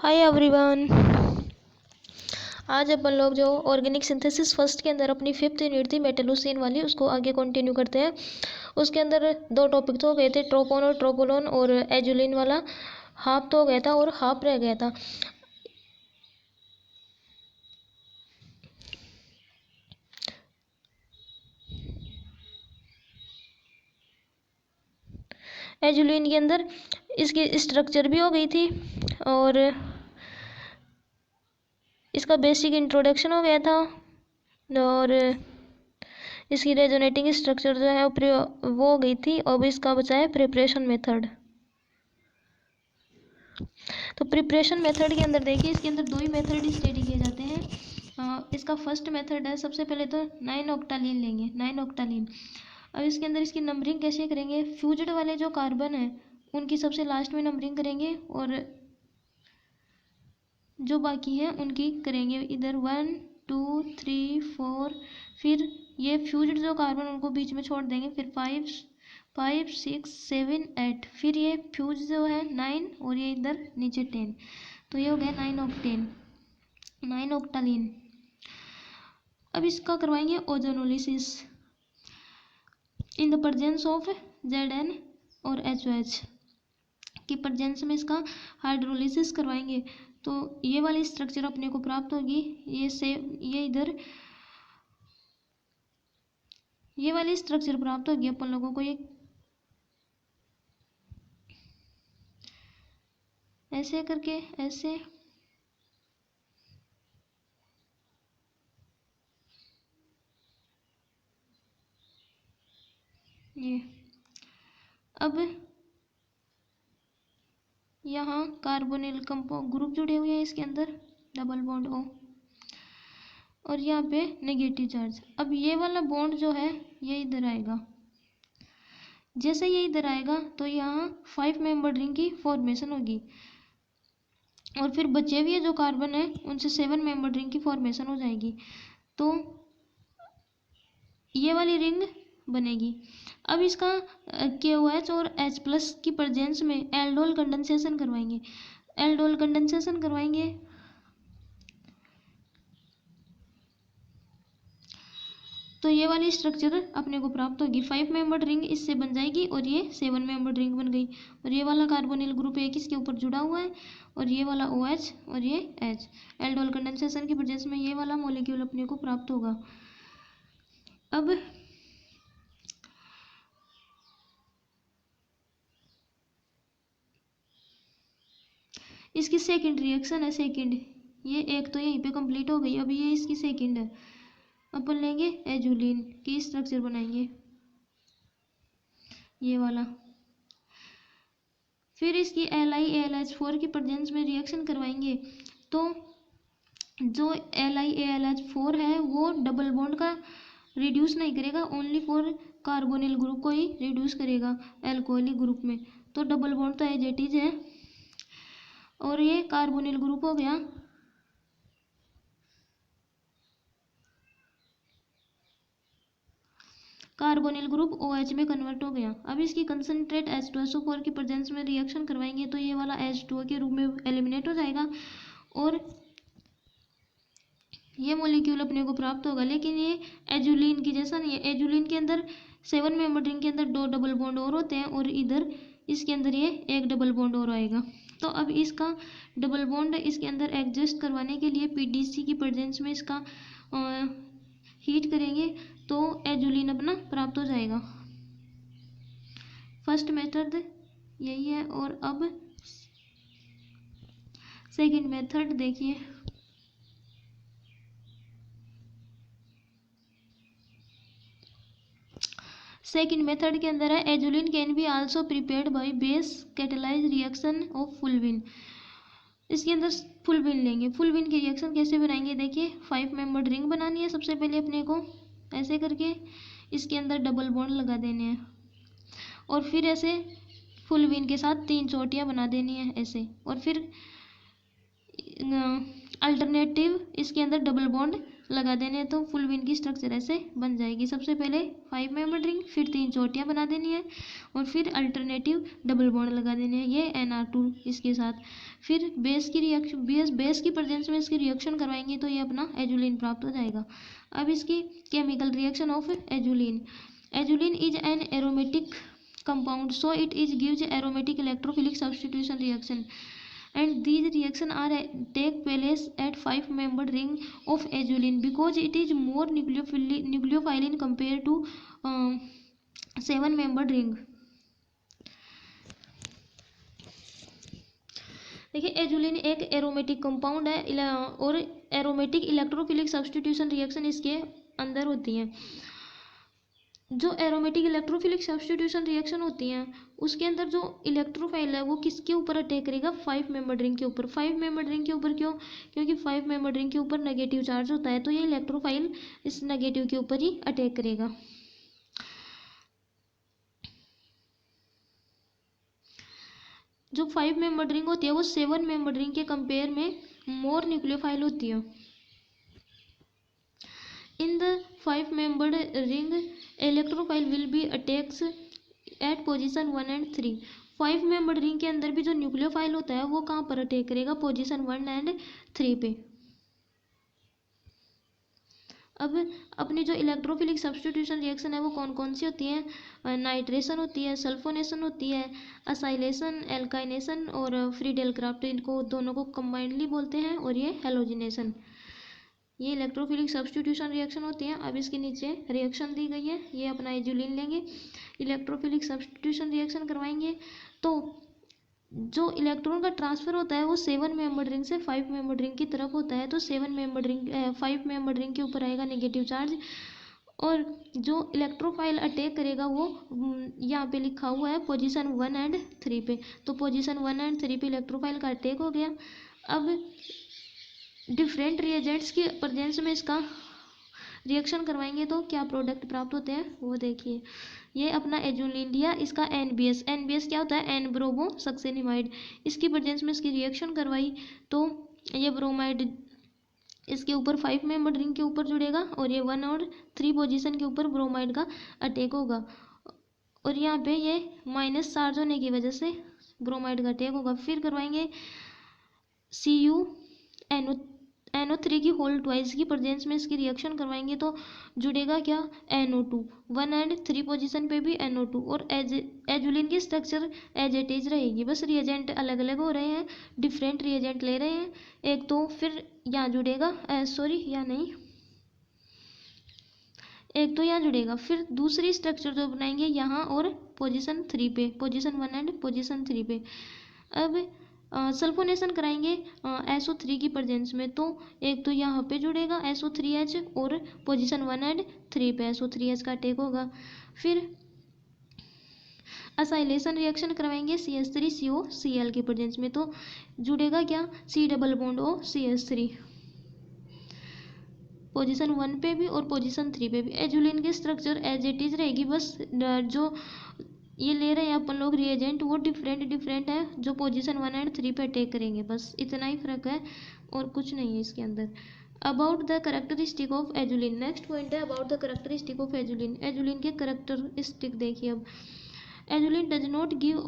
Hi everyone. आज अपन लोग जो ऑर्गेनिक सिंथेसिस फर्स्ट के अंदर अपनी फिफ्थ यूनिट थी मेटलूसिन वाली, उसको आगे कंटिन्यू करते हैं। उसके अंदर दो टॉपिक तो हो गए थे, ट्रोपोन और ट्रोपोलोन, और एजुलिन वाला हाफ तो हो गया था और हाफ रह गया था। एजुलिन के अंदर इसकी स्ट्रक्चर भी हो गई थी और इसका बेसिक इंट्रोडक्शन हो गया था, और इसकी रेजोनेटिंग स्ट्रक्चर जो है वो हो गई थी। अब इसका बचा है प्रिपरेशन मेथड। तो प्रिपरेशन मेथड के अंदर देखिए, इसके अंदर दो ही मेथड स्टडी किए जाते हैं। इसका फर्स्ट मेथड है, सबसे पहले तो 9 ऑक्टालीन लेंगे, 9 ऑक्टालीन। अब इसके अंदर इसकी नंबरिंग कैसे करेंगे, फ्यूज्ड वाले जो कार्बन है उनकी सबसे लास्ट में नंबरिंग करेंगे, और जो बाकी है उनकी करेंगे इधर 1 2 3 4। फिर ये फ्यूज्ड जो कार्बन उनको बीच में छोड़ देंगे, फिर 5 6 7 8। फिर ये फ्यूज जो है 9, और ये इधर नीचे 10। तो ये हो गया 9 ऑक्टेन, 9 ऑक्टालीन। अब इसका करवाएंगे ozonolysis in the presence of Zn और HOH की प्रेजेंस में इसका हाइड्रोलिसिस करवाएंगे। तो ये वाली स्ट्रक्चर अपने को प्राप्त होगी। ये इधर ये वाली स्ट्रक्चर प्राप्त होगी अपन लोगों को, ये ऐसे करके, ऐसे ये। अब यहाँ कार्बोनिल कंपो ग्रुप जुड़े हुए हैं इसके अंदर, डबल बॉन्ड O, और यहाँ पे नेगेटिव चार्ज। अब ये वाला बॉन्ड जो है ये इधर आएगा। जैसे ये इधर आएगा तो यहाँ 5 मेंबर रिंग की फॉर्मेशन होगी, और फिर बचे हुए जो कार्बन है उनसे 7 मेंबर रिंग की फॉर्मेशन हो जाएगी। तो ये वाली रिंग बनेगी। अब इसका KOH और H+ की प्रेजेंस में एल्डोल कंडेंसेशन करवाएंगे, एल्डोल कंडेंसेशन करवाएंगे। तो ये वाली स्ट्रक्चर अपने को प्राप्त होगी, 5 मेंबर रिंग इससे बन जाएगी, और ये 7 मेंबर रिंग बन गई। और ये वाला कार्बोनिल ग्रुप एक इसके ऊपर जुड़ा हुआ है, और ये वाला OH और ये H। एल्डोल कंडेंसेशन की प्रेजेंस में ये वाला मॉलिक्यूल अपने को प्राप्त होगा। अब इसकी सेकंड रिएक्शन है, सेकंड। ये एक तो यहीं पे कंप्लीट हो गई, अब ये इसकी सेकंड है। अपन लेंगे एजुलिन की स्ट्रक्चर बनाएंगे, ये वाला। फिर इसकी LiAlH4 की प्रेजेंस में रिएक्शन करवाएंगे। तो जो LiAlH4 है वो डबल बॉन्ड का रिड्यूस नहीं करेगा, ओनली फॉर कार्बोनिल ग्रुप को ही रिड्यूस करेगा एल्कोहलिक ग्रुप में। तो डबल बॉन्ड तो एज इट इज है, और ये कार्बोनिल ग्रुप हो गया। कार्बोनिल ग्रुप OH में कन्वर्ट हो गया। अब इसकी कंसनट्रेट H2SO4 की प्रेजेंस में रिएक्शन करवाएंगे, तो ये वाला H2O के रूप में एलिमिनेट हो जाएगा, और ये मॉलिक्यूल अपने को प्राप्त होगा। लेकिन ये एजुलिन की जैसा नहीं है, एजुलिन के अंदर 7 मेंबर रिंग के अंदर 2 डबल बॉन्ड और होते हैं, और इधर इसके अंदर ये एक डबल बॉन्ड और आएगा। तो अब इसका डबल बॉन्ड इसके अंदर एडजस्ट करवाने के लिए PDC की प्रेजेंस में इसका हीट करेंगे, तो एजुलिन अपना प्राप्त हो जाएगा। फर्स्ट मेथड यही है, और अब सेकंड मेथड देखिए। सेकंड मेथड के अंदर है azulene can be also prepared by base catalyse reaction of fulvene. इसके अंदर फुलविन लेंगे, फुलविन की रिएक्शन कैसे बनाएंगे देखिए। 5 मेंबर रिंग बनानी है सबसे पहले अपने को, ऐसे करके इसके अंदर डबल बॉन्ड लगा देने हैं, और फिर ऐसे फुलविन के साथ 3 चोटियां बना देनी है ऐसे, और फिर अल्टरनेटिव इसके अंदर डबल बॉन्ड लगा देने हैं तो फुल विन की स्ट्रक्चर ऐसे बन जाएगी। सबसे पहले 5 मेंबर्ड रिंग, फिर 3 चोटियाँ बना देनी है और फिर अल्टरनेटिव डबल बॉन्ड लगा देने हैं ये NR2 इसके साथ। फिर बेस की रिएक्शन बेस की प्रेजेंस में इसकी रिएक्शन करवाएंगे तो ये अपना एजुलिन प्राप्त हो जाएगा। अब इसकी chemical reaction of azulene. Azulene is an aromatic compound, so it is gives aromatic electrophilic substitution reaction, and these reaction are take place at 5 membered ring of azulene because it is more nucleophile compared to 7 membered ring। देखिए azulene एक aromatic compound है और aromatic electrophilic substitution reaction इसके अंदर होती है। जो aromatic electrophilic substitution reaction होती हैं उसके अंदर जो इलेक्ट्रोफाइल है वो किसके ऊपर अटैक करेगा? 5 मेंबर्ड रिंग के ऊपर। 5 मेंबर्ड रिंग के ऊपर क्यों? क्योंकि 5 मेंबर्ड रिंग के ऊपर नेगेटिव चार्ज होता है तो ये इलेक्ट्रोफाइल इस नेगेटिव के ऊपर ही अटैक करेगा। जो 5 मेंबर्ड रिंग होती है वो 7 मेंबर्ड रिंग के कंपेयर में मोर न्यूक्लियोफाइल होती है। In the 5 membered ring, electrophile will be attacks at position 1 and 3। 5 membered ring के अंदर भी जो न्यूक्लियोफाइल होता है वो कहाँ पर अटैक करेगा? पोजीशन 1 एंड 3 पे। अब अपनी जो इलेक्ट्रोफिलिक सब्स्टिट्यूशन रिएक्शन है वो कौन कौन सी होती है? नाइट्रेशन होती है, सल्फोनेशन होती है, असाइलेशन, एल्काइनेशन और फ्रीडेल क्राफ्ट, इनको दोनों को कंबाइंडली बोलते हैं, और ये हेलोजिनेशन। ये इलेक्ट्रोफिलिक सब्स्टिट्यूशन रिएक्शन होती है। अब इसके नीचे रिएक्शन दी गई है, ये अपना एजुलिन लेंगे, इलेक्ट्रोफिलिक सब्स्टिट्यूशन रिएक्शन करवाएंगे तो जो इलेक्ट्रॉन का ट्रांसफर होता है वो 7 मेंबर्ड रिंग से 5 मेंबर्ड रिंग की तरफ होता है तो 5 मेंबर्ड रिंग के ऊपर आएगा नेगेटिव चार्ज, और जो इलेक्ट्रोफाइल अटैक करेगा वो यहाँ पे लिखा हुआ है पोजीशन 1 एंड 3 पे। तो पोजीशन 1 एंड 3 पे इलेक्ट्रोफाइल का अटैक हो गया। अब डिफरेंट रिएजेंट्स की प्रेजेंस में इसका रिएक्शन करवाएंगे तो क्या प्रोडक्ट प्राप्त होते हैं वो देखिए। ये अपना एजुलिन लिया, इसका NBS क्या होता है? N bromo succinimide. इसकी प्रेजेंस में इसकी रिएक्शन करवाई तो ये ब्रोमाइड इसके ऊपर 5 मेंबर्ड रिंग के ऊपर जुड़ेगा और ये 1 और 3 पोजीशन के ऊपर ब्रोमाइड का अटैक होगा, और यहाँ पे ये माइनस चार्ज होने की वजह से ब्रोमाइड का अटैक होगा। फिर करवाएंगे NO3 की होल ट्वाइस की प्रेजेंस में इसकी रिएक्शन करवाएंगे तो जुड़ेगा क्या? NO2। 1 एंड 3 पोजीशन पे भी NO2, और एजुलिन की स्ट्रक्चर एज इट इज रहेगी, बस रिएजेंट अलग अलग हो रहे हैं, डिफरेंट रिएजेंट ले रहे हैं। एक तो फिर यहाँ जुड़ेगा एक तो यहाँ जुड़ेगा, फिर दूसरी स्ट्रक्चर जो बनाएंगे यहाँ और पोजीशन 3 पे, पोजीशन 1 एंड पोजीशन 3 पे। अब सल्फोनेशन कराएंगे SO3 की प्रेजेंस में तो एक तो यहाँ पे जुड़ेगा SO3H और पोजीशन 1 एंड 3 पे SO3H का अटैक होगा। फिर असाइलेशन रिएक्शन करवाएंगे CH3COCl की प्रेजेंस में तो जुड़ेगा क्या? C double bond O CH3 position 1 पे भी और पोजीशन 3 पे भी। एजुलिन की स्ट्रक्चर एज इट इज रहेगी, बस जो ये ले रहे हैं अपन लोग रिएजेंट वो डिफरेंट है जो पोजीशन 1 एंड 3 पे अटैक करेंगे, बस इतना ही फर्क है और कुछ नहीं है इसके अंदर। About the characteristic of azulene, next point है about the characteristic of azulene. Azulene के करेक्टरिस्टिक देखिए। अब azulene does not give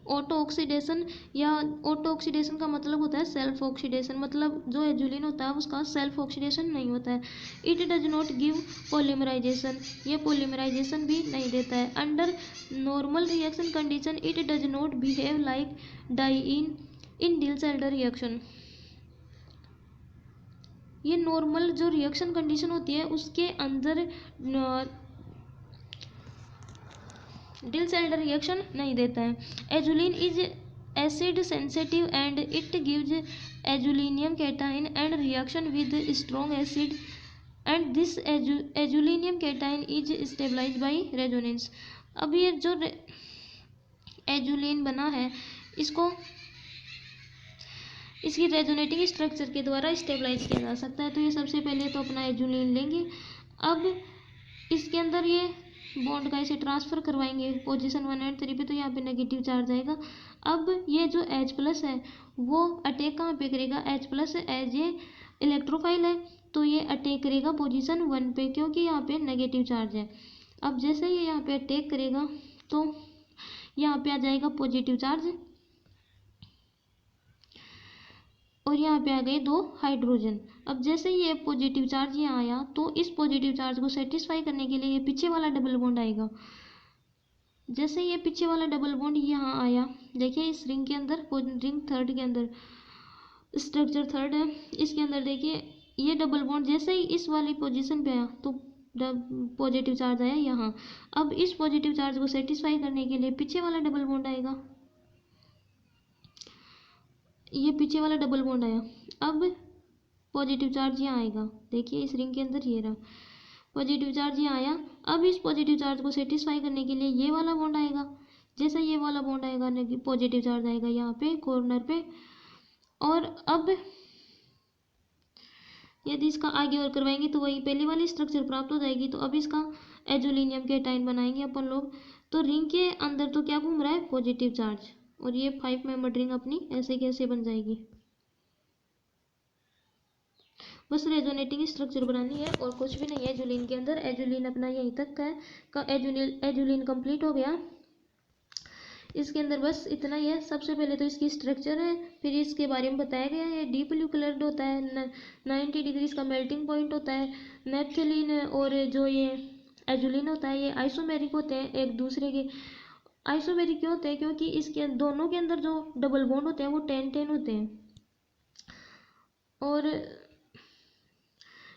auto oxidation, या ऑटो ऑक्सीडेशन का मतलब होता है सेल्फ ऑक्सीडेशन, मतलब जो एजुलिन होता है उसका सेल्फ ऑक्सीडेशन नहीं होता है। It does not give polymerisation, ये पॉलीमराइजेशन भी नहीं देता है। Under normal reaction condition it does not behave like diene in Diels Alder reaction. ये नॉर्मल जो रिएक्शन कंडीशन होती है उसके अंदर डिल्स-एल्डर रिएक्शन नहीं देता है। Azulene is acid sensitive and it gives azulenium cation and reaction with strong acid and this azulenium cation is stabilised by resonance. अब ये जो एजुलिन बना है इसको इसकी रेजोनेटिंग स्ट्रक्चर के द्वारा स्टेबलाइज किया जा सकता है। तो ये सबसे पहले तो अपना एजुलिन लेंगे, अब इसके अंदर ये बॉन्ड का इसे ट्रांसफर करवाएंगे पोजीशन 1 एंड 3 पे, तो यहाँ पे नेगेटिव चार्ज आएगा। अब ये जो H+ है वो अटैक कहाँ पे करेगा? H+ एज ए इलेक्ट्रोफाइल है तो ये अटैक करेगा पोजीशन 1 पे, क्योंकि यहाँ पे नेगेटिव चार्ज है। अब जैसे ये यहाँ पे अटैक करेगा तो यहाँ पे आ जाएगा पॉजिटिव चार्ज, और यहाँ पे आ गए 2 हाइड्रोजन। अब जैसे ये पॉजिटिव चार्ज यहाँ आया तो इस पॉजिटिव चार्ज को सेटिस्फाई करने के लिए ये पीछे वाला डबल बॉन्ड आएगा। जैसे ये पीछे वाला डबल बॉन्ड यहाँ आया, देखिए इस रिंग के अंदर, रिंग थर्ड के अंदर, स्ट्रक्चर थर्ड है, इसके अंदर देखिए ये डबल बॉन्ड जैसे ही इस वाली पोजीशन पे आया तो पॉजिटिव चार्ज आया यहाँ। अब इस पॉजिटिव चार्ज को सेटिस्फाई करने के लिए पीछे वाला डबल बॉन्ड आएगा, ये पीछे वाला डबल बॉन्ड आया। अब पॉजिटिव चार्ज यहाँ आएगा, देखिए इस रिंग के अंदर ये रहा पॉजिटिव चार्ज यहाँ आया। अब इस पॉजिटिव चार्ज को सेटिस्फाई करने के लिए ये वाला बॉन्ड आएगा, जैसे ये वाला बॉन्ड आएगा पॉजिटिव चार्ज आएगा यहाँ पे कॉर्नर पे। और अब यदि इसका आगे और करवाएंगे तो वही पहली वाली स्ट्रक्चर प्राप्त हो जाएगी। तो अब इसका एजुलिनियम केटाइन बनाएंगे अपन लोग। तो रिंग के अंदर तो क्या घूम रहा है, पॉजिटिव चार्ज, और ये 5 मेंबर्ड रिंग अपनी ऐसे कैसे बन जाएगी। बस रेजोनेटिंग स्ट्रक्चर बनानी है और कुछ भी नहीं है एजुलिन के अंदर। एजुलिन अपना यहीं तक का एजुलिन कंप्लीट हो गया। इसके अंदर बस इतना ही है। सबसे पहले तो इसकी स्ट्रक्चर है, फिर इसके बारे में बताया गया है। डीप ब्लू कलर्ड होता है, 90 डिग्री इसका मेल्टिंग पॉइंट होता है। नेप्थलीन और जो ये एजुलिन होता है ये आइसोमेरिक होते हैं एक दूसरे के। आइसोमेरिक क्यों होते हैं, क्योंकि इसके दोनों के अंदर जो डबल बॉन्ड होते हैं वो 10-10 होते हैं। और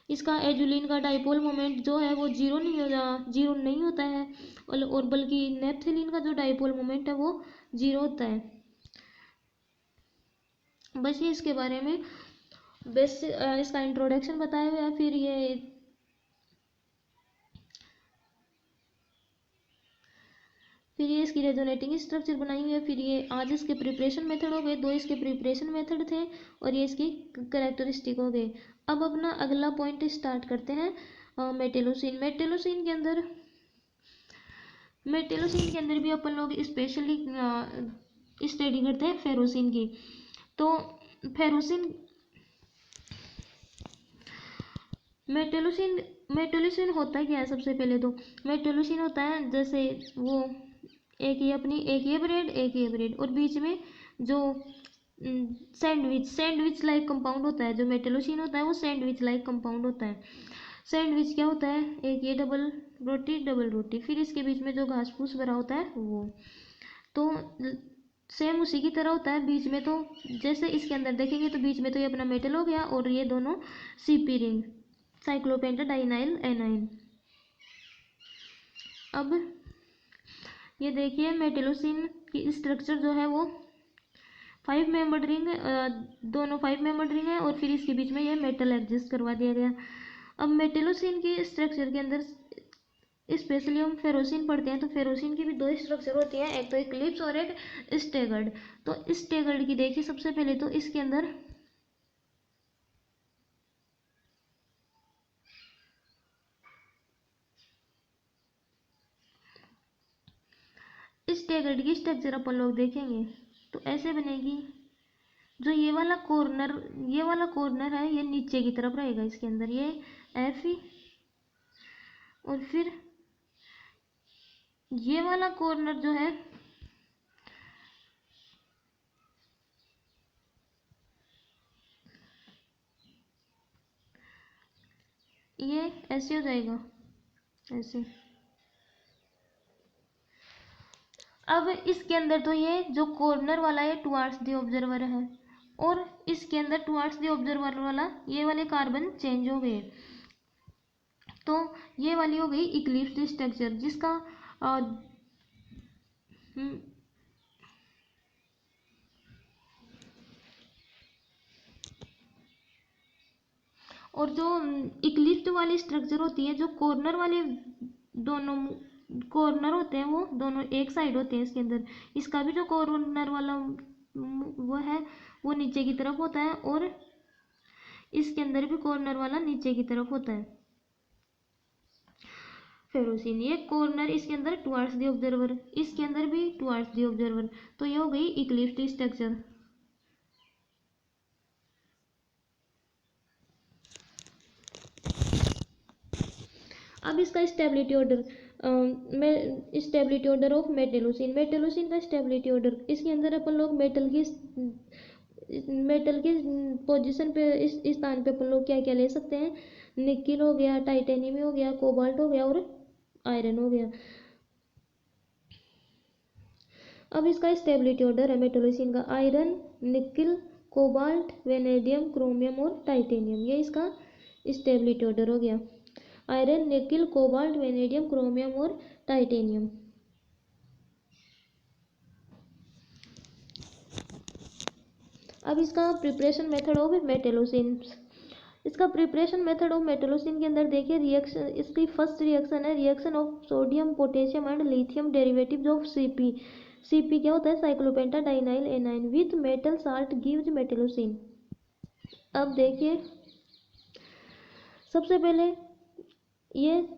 इसका एजुलिन का डाइपोल मोमेंट जो है वो जीरो नहीं होता है, और बल्कि नेप्थलीन का जो डाइपोल मोमेंट है वो 0 होता है। बस ये इसके बारे में बेस इसका इंट्रोडक्शन बताया हुआ है। फिर ये इसकी रेजोनेटिंग स्ट्रक्चर बनाई हुई है। फिर ये आज इसके प्रिपरेशन मेथड हो गए, 2 इसके प्रिपरेशन मेथड थे, और ये इसकी कैरेक्टरिस्टिक हो गए। अब अपना अगला पॉइंट स्टार्ट करते हैं मेटेलोसिन। मेटेलोसिन के अंदर भी अपन लोग स्पेशली स्टडी करते हैं फेरोसिन की। तो मेटेलोसिन होता है क्या है, सबसे पहले तो मेटेलोसिन होता है जैसे वो एक ये ब्रेड और बीच में जो सैंडविच लाइक कंपाउंड होता है। जो मेटेलोसिन होता है वो सैंडविच लाइक कंपाउंड होता है। सैंडविच क्या होता है, एक ये डबल रोटी, फिर इसके बीच में जो घास फूस भरा होता है वो, तो सेम उसी की तरह होता है। बीच में तो जैसे इसके अंदर देखेंगे तो बीच में तो ये अपना मेटल हो गया, और ये दोनों सीपी रिंग, साइक्लोपेंटाडाइनाइल एनाइन। अब ये देखिए मेटेलोसिन की स्ट्रक्चर जो है वो 5 मेंबर्ड रिंग, दोनों 5 मेंबर्ड रिंग है, और फिर इसके बीच में ये मेटल एडजस्ट करवा दिया गया। अब मेटेलोसिन की स्ट्रक्चर के अंदर स्पेशली हम फेरोसिन पढ़ते हैं, तो फेरोसिन की भी 2 स्ट्रक्चर होती हैं, एक तो इक्लिप्स और एक स्टेगर्ड। तो स्टेगर्ड की देखिए सबसे पहले तो इसके अंदर स्टेगर्ड की स्ट्रक्चर अपन लोग देखेंगे तो ऐसे बनेगी। जो ये वाला कॉर्नर है ये नीचे की तरफ रहेगा, इसके अंदर ये Fe, और फिर ये वाला कॉर्नर जो है ये ऐसे हो जाएगा, ऐसे। अब इसके अंदर तो ये जो कॉर्नर वाला है टुवार्ड्स द ऑब्जर्वर है, और इसके अंदर टुवार्ड्स द ऑब्जर्वर वाला ये वाले कार्बन चेंज हो गए। तो ये वाली हो गई इक्लिप्स स्ट्रक्चर, जिसका और जो इक्लिप्स वाली स्ट्रक्चर होती है, जो कॉर्नर वाले दोनों कॉर्नर होते हैं वो दोनों एक साइड होते हैं इसके अंदर। इसका भी जो कॉर्नर वाला वो है वो नीचे की तरफ होता है, और इसके अंदर भी कॉर्नर वाला नीचे की तरफ होता है। फेरोसिन ये कॉर्नर इसके अंदर टुवार्ड्स द ऑब्जर्वर, इसके अंदर भी टुवार्ड्स द ऑब्जर्वर, तो ये हो गई इक्लिप्स स्ट्रक्चर। अब इसका stability order, stability order of metallocene, metallocene का स्टेबिलिटी ऑर्डर, इसके अंदर अपन लोग मेटल की पोजीशन पे, इस स्थान पे अपन लोग क्या क्या ले सकते हैं, निकिल हो गया, टाइटेनियम हो गया, कोबाल्ट हो गया और आयरन हो गया। अब इसका स्टेबिलिटी ऑर्डर है मेटलोसिन का, iron, nickel, cobalt, vanadium, chromium और टाइटेनियम, ये इसका स्टेबिलिटी ऑर्डर हो गया। Iron, nickel, cobalt, vanadium, chromium और टाइटेनियम। अब इसका प्रिपरेशन मेथड ऑफ मेटलोसिन, इसका प्रिपरेशन मेथड ऑफ मेटलोसिन के अंदर देखिए रिएक्शन, इसकी फर्स्ट रिएक्शन है reaction of sodium, potassium and lithium derivatives of CP. CP क्या होता है, cyclopentadienyl anion with metal salt gives metallocene. अब देखिए सबसे पहले ये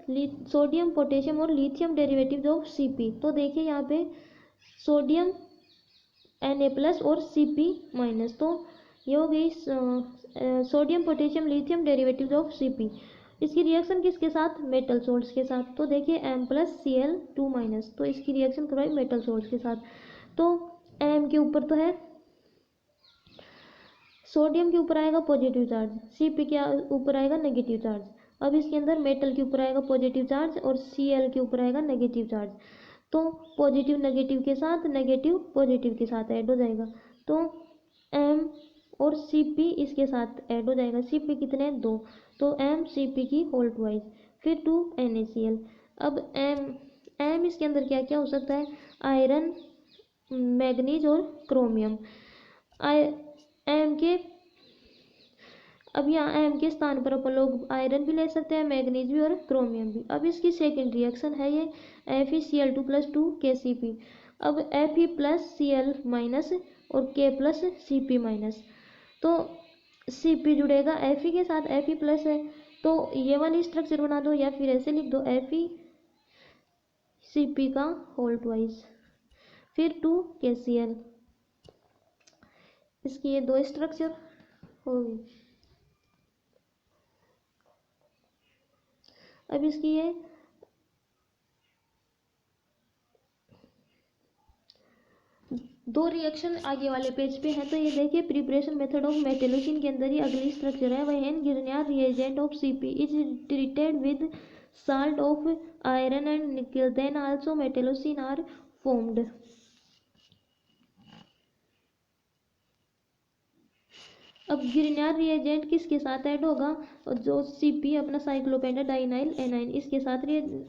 सोडियम, पोटेशियम और लिथियम डेरिवेटिव्स ऑफ सीपी, तो देखिए यहाँ पे सोडियम Na+ और Cp-, तो ये हो गई sodium, potassium, lithium derivatives of Cp। इसकी रिएक्शन किसके साथ, मेटल सोल्ट्स के साथ, तो देखिए M+Cl2-, तो इसकी रिएक्शन करवाई मेटल सोल्ट्स के साथ। तो M के ऊपर तो है, सोडियम के ऊपर आएगा पॉजिटिव चार्ज, Cp के ऊपर आएगा नेगेटिव चार्ज। अब इसके अंदर मेटल के ऊपर आएगा पॉजिटिव चार्ज और Cl के ऊपर आएगा नेगेटिव चार्ज, तो पॉजिटिव नेगेटिव के साथ, नेगेटिव पॉजिटिव के साथ ऐड हो जाएगा, तो M और Cp इसके साथ ऐड हो जाएगा। Cp कितने, 2, तो MCp की होल ट्वाइस, फिर 2 NaCl। अब M इसके अंदर क्या क्या हो सकता है, आयरन, मैग्नीज और क्रोमियम। अब यहाँ एम के स्थान पर अपन लोग आयरन भी ले सकते हैं, मैग्नीज भी और क्रोमियम भी। अब इसकी सेकंड रिएक्शन है ये FeCl2+2KCp। अब Fe+Cl- और K+Cp-, तो Cp जुड़ेगा Fe के साथ, Fe+ है तो ये वाली स्ट्रक्चर बना दो, या फिर ऐसे लिख दो FeCp का होल ट्वाइस, फिर 2KCl। इसकी ये 2 स्ट्रक्चर हो गई। अब इसकी ये दो रिएक्शन आगे वाले पेज पे है, तो ये देखिए प्रिपरेशन मेथड ऑफ मेटलोसिन के अंदर ही अगली स्ट्रक्चर है, वह है Grignard reagent of Cp is treated with salt of iron and nickel, then also metallocene are formed. अब गिरनियर रिएजेंट किसके साथ ऐड होगा, जो Cp अपना साइक्लोपेंटाडाइनाइल एनाइन इसके साथ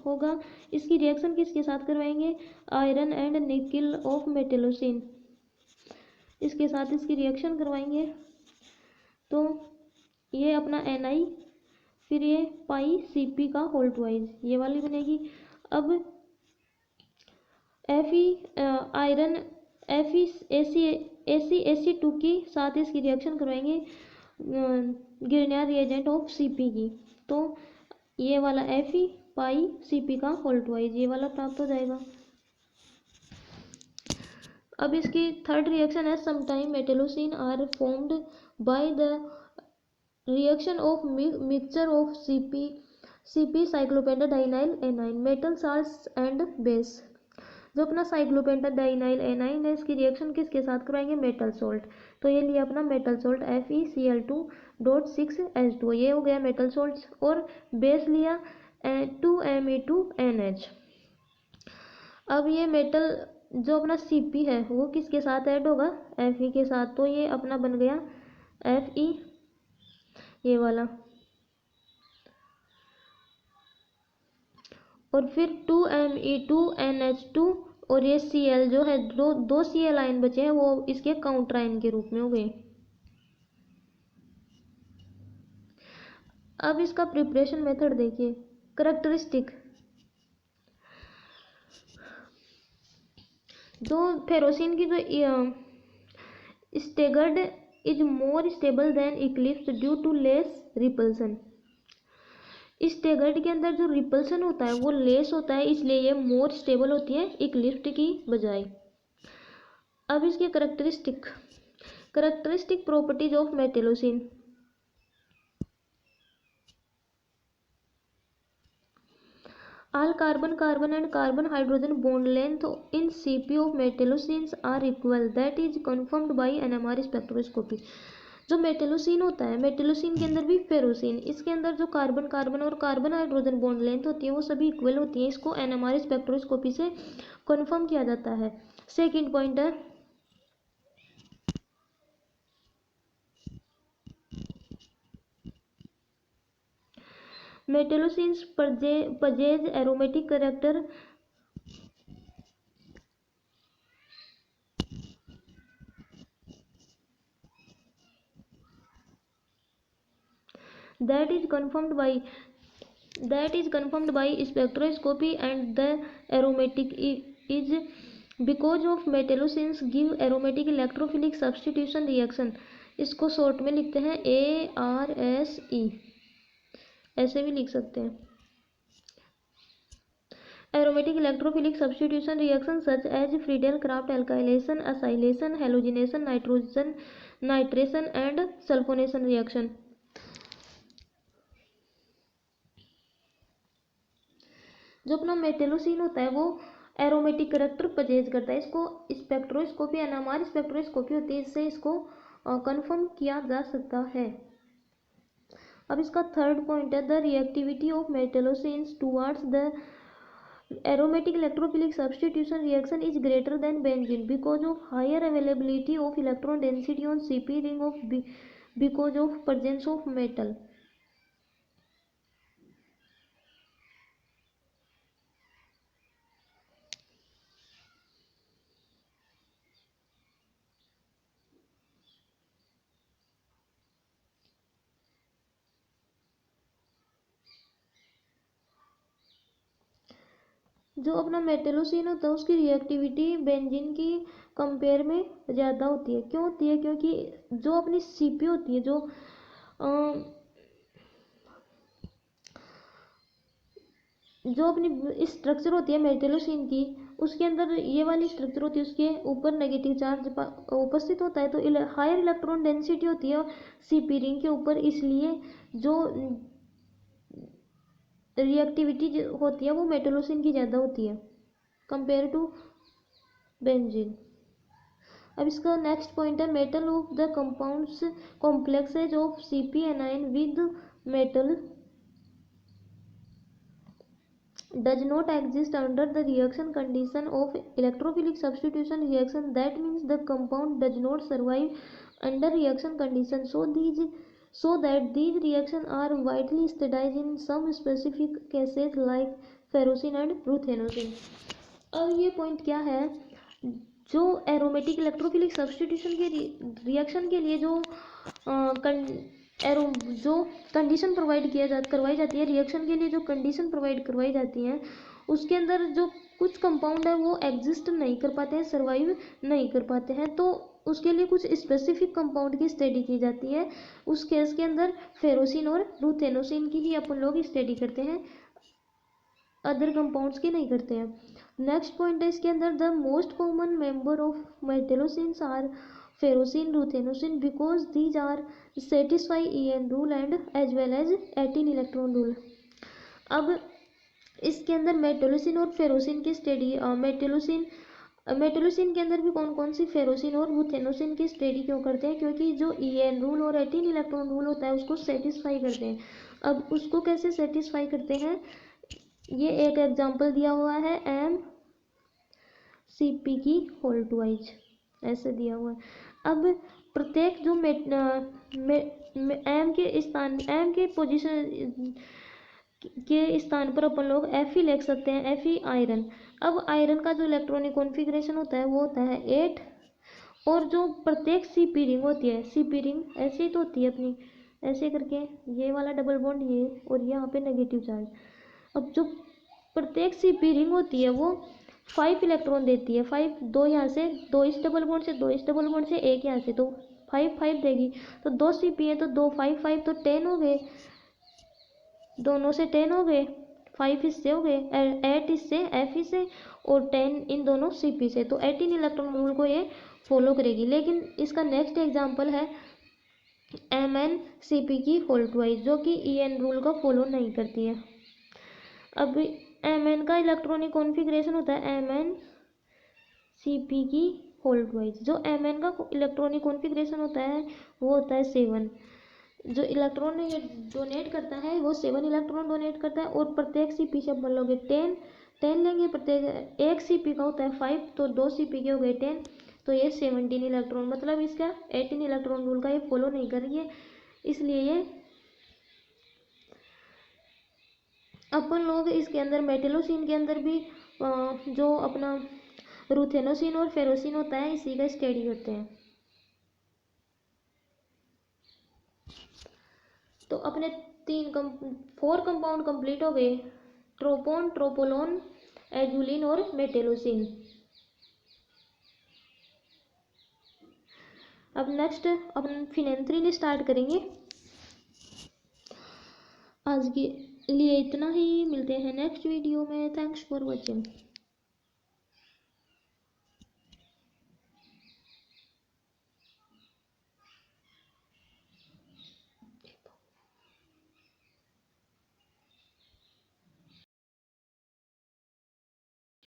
होगा। इसकी रिएक्शन किसके साथ करवाएंगे, आयरन एंड निकिल ऑफ मेटलोसिन, इसके साथ इसकी रिएक्शन करवाएंगे, तो ये अपना Na, फिर ये पाई Cp का होल ट्वाइस, ये वाली बनेगी। अब आयरन Ac2 की साथ इसकी रिएक्शन करवाएंगे गिरनियर रिएजेंट ऑफ Cp की, तो ये वाला Fe पाई Cp का होल ट्वाइस, ये वाला प्राप्त हो जाएगा। अब इसकी थर्ड रिएक्शन है sometime metallocene are formed by the reaction of mixture of Cp cyclopentadienyl anion metal salts and base. जो अपना साइक्लोपेंटाडाइनाइल एनाइन है, इसकी रिएक्शन किसके साथ करवाएंगे, मेटल सोल्ट, तो ये लिया अपना मेटल सोल्ट FeCl2.6H2, ये हो गया मेटल सोल्ट, और बेस लिया 2Me2NH। अब ये मेटल जो अपना Cp है वो किसके साथ ऐड होगा, Fe के साथ, तो ये अपना बन गया Fe, ये वाला, और फिर 2Me2NH2, और ये Cl जो है, दो Cl आयन बचे हैं, वो इसके काउंटर आयन के रूप में हो गए। अब इसका प्रिपरेशन मेथड देखिए, करेक्टरिस्टिक, जो फेरोसिन की जो staggered is more stable than eclipse due to less repulsion. Staggered के अंदर जो रिपल्सन होता है वो लेस होता है, इसलिए ये मोर स्टेबल होती है इक्लिप्स की बजाय। अब इसके characteristic properties of metallocene, All carbon and carbon hydrogen bond length in Cp of metallocene are equal. That is confirmed by NMR spectroscopy. जो मेटेलोसिन होता है, मेटेलोसिन के अंदर भी फेरोसिन, इसके अंदर जो कार्बन कार्बन और कार्बन हाइड्रोजन बॉन्ड लेंथ होती है वो सभी इक्वल होती है. इसको NMR स्पेक्ट्रोस्कोपी से कन्फर्म किया जाता है. सेकेंड पॉइंट है मेटेलोसिन्स possess aromatic character that is confirmed by spectroscopy, and the aromatic is because of metallocines give aromatic electrophilic substitution reaction. इसको शॉर्ट में लिखते हैं ARSE, ऐसे भी लिख सकते हैं. Aromatic electrophilic substitution reactions such as Friedel-Crafts alkylation, acylation, halogenation, nitration and sulfonation reaction. जो अपना मेटेलोसिन होता है वो एरोमेटिक करेक्टर पजेज करता है. इसको स्पेक्ट्रोस्कोपी एनएमआर स्पेक्ट्रोस्कोपी होती है, इससे इसको कंफर्म किया जा सकता है. अब इसका थर्ड पॉइंट है the reactivity of metallocenes towards the aromatic electrophilic substitution reaction is greater than benzene because of higher availability of electron density on Cp ring of because of presence of metal. जो अपना मेटेलोसिन होता है उसकी reactivity benzene की compare में ज़्यादा होती है. क्यों होती है? क्योंकि जो अपनी सीपी होती है, जो अपनी स्ट्रक्चर होती है मेटेलोसिन की, उसके अंदर ये वाली स्ट्रक्चर होती है, उसके ऊपर नेगेटिव चार्ज उपस्थित होता है, तो हायर इलेक्ट्रॉन डेंसिटी होती है सीपी रिंग के ऊपर, इसलिए जो रिएक्टिविटी होती है वो मेटेलोसिन की ज़्यादा होती है कंपेयर टू बेंजीन. अब इसका नेक्स्ट पॉइंट है metal of the compounds complexes of CP anion with metal does not exist under the reaction condition of electrophilic substitution reaction. That means the compound does not survive under reaction condition, so that these reactions are widely studied in some specific cases like ferrocene and ruthenosin. अब ये point क्या है, जो aromatic electrophilic substitution के reaction के लिए जो condition करवाई जाती है, रिएक्शन के लिए जो कंडीशन प्रोवाइड करवाई जाती हैं, उसके अंदर जो कुछ कंपाउंड है वो एग्जिस्ट नहीं कर पाते हैं, सर्वाइव नहीं कर पाते हैं, तो उसके लिए कुछ स्पेसिफिक कंपाउंड की स्टडी की जाती है. उस केस के अंदर फेरोसिन और रुथेनोसिन की ही अपन लोग स्टडी करते हैं, अदर कंपाउंड्स की नहीं करते हैं. नेक्स्ट पॉइंट है इसके अंदर the most common member of metallocenes are ferrocene, ruthenosin because these are satisfy En rule and as well as 18 electron rule. अब इसके अंदर मेटेलोसिन और फेरोसिन की स्टडी, मेटेलोसिन के अंदर भी कौन कौन सी फेरोसिन और रुथेनोसिन की स्टडी क्यों करते हैं? क्योंकि जो En रूल और 18 इलेक्ट्रॉन रूल होता है उसको सेटिस्फाई करते हैं. अब उसको कैसे सेटिस्फाई करते हैं, ये एक एग्जांपल दिया हुआ है MCP की होल ट्वाइज, ऐसे दिया हुआ है. अब प्रत्येक जो एम के पोजीशन के स्थान पर अपन लोग Fe लिख सकते हैं, Fe आयरन. अब आयरन का जो इलेक्ट्रॉनिक कॉन्फ़िगरेशन होता है वो होता है 8, और जो प्रत्येक सीपी रिंग होती है, सीपी रिंग ऐसे ही तो होती है अपनी, ऐसे करके ये वाला डबल बॉन्ड ये और यहाँ पे नेगेटिव चार्ज. अब जो प्रत्येक सीपी रिंग होती है वो 5 इलेक्ट्रॉन देती है, 5, 2 यहाँ से, 2 इस डबल बॉन्ड से, 2 इस डबल बॉन्ड से, 1 यहाँ से, तो 5 5 देगी. तो 2 सीपी है तो 2 5 5 तो 10 हो गए, दोनों से 10 हो गए, 5 इससे हो गए, 8 इससे Fe से और 10 इन दोनों सीपी से, तो 18 इलेक्ट्रॉन रूल को ये फॉलो करेगी. लेकिन इसका नेक्स्ट एग्जाम्पल है MnCp की होल ट्वाइस, जो कि En रूल को फॉलो नहीं करती है. अब Mn का इलेक्ट्रॉनिक कॉन्फ़िगरेशन होता है MnCp की होल्ड वाइज। जो Mn का इलेक्ट्रॉनिक कॉन्फ़िगरेशन होता है वो होता है 7। जो इलेक्ट्रॉन ये डोनेट करता है वो 7 इलेक्ट्रॉन डोनेट करता है, और प्रत्येक सीपी से अपन लोगे 10 लेंगे। प्रत्येक एक सीपी का होता है 5, तो 2 सीपी के हो गए 10, तो ये 17 इलेक्ट्रॉन, मतलब इसका 18 इलेक्ट्रॉन रूल का ये फॉलो नहीं कर रही है, इसलिए ये अपन लोग इसके अंदर मेटेलोसिन के अंदर भी जो अपना रुथेनोसिन और फेरोसिन होता है इसी का स्टडी करते हैं। तो अपने 4 कंपाउंड कंप्लीट हो गए, ट्रोपोन, ट्रोपोलोन, एजुलिन और मेटेलोसिन। अब नेक्स्ट अपन फिनेंथ्रीन स्टार्ट करेंगे। आज के लिए इतना ही, मिलते हैं नेक्स्ट वीडियो में। Thanks for watching.